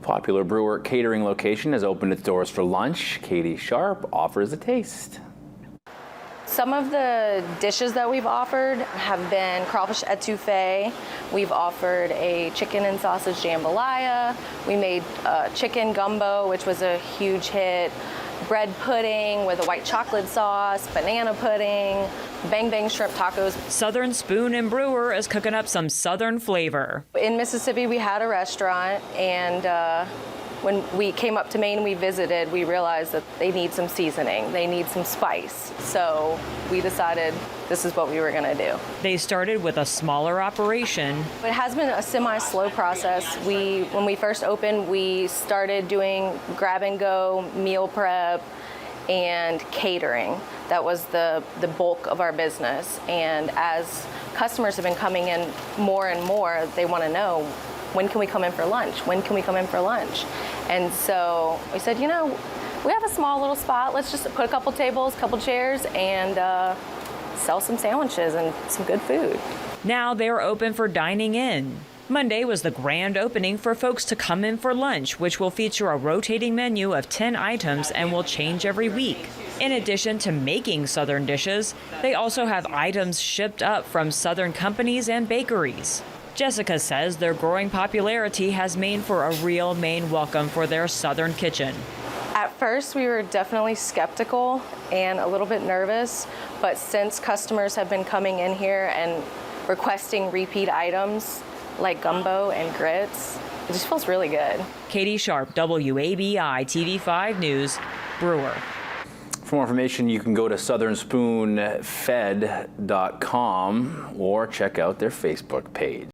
Popular Brewer catering location has opened its doors for lunch. Katie Sharp offers a taste. Some of the dishes that we've offered have been crawfish etouffee. We've offered a chicken and sausage jambalaya. We made chicken gumbo, which was a huge hit. Bread pudding with a white chocolate sauce, banana pudding, bang bang shrimp tacos. Southern Spoon and Brewer is cooking up some Southern flavor. In Mississippi, we had a restaurant, and when we came up to Maine, we visited, we realized that they need some seasoning, they need some spice. So we decided this is what we were gonna do. They started with a smaller operation. It has been a semi-slow process. When we first opened, we started doing grab and go, meal prep, and catering. That was the bulk of our business. And as customers have been coming in more and more, they wanna know, when can we come in for lunch? When can we come in for lunch? And so we said, you know, we have a small little spot. Let's just put a couple tables, couple chairs, and sell some sandwiches and some good food. Now they're open for dining in. Monday was the grand opening for folks to come in for lunch, which will feature a rotating menu of 10 items and will change every week. In addition to making Southern dishes, they also have items shipped up from Southern companies and bakeries. Jessica says their growing popularity has made for a real Maine welcome for their Southern kitchen. At first, we were definitely skeptical and a little bit nervous, but since customers have been coming in here and requesting repeat items like gumbo and grits, it just feels really good. Katie Sharp, WABI TV5 News, Brewer. For more information, you can go to southernspoonfed.com or check out their Facebook page.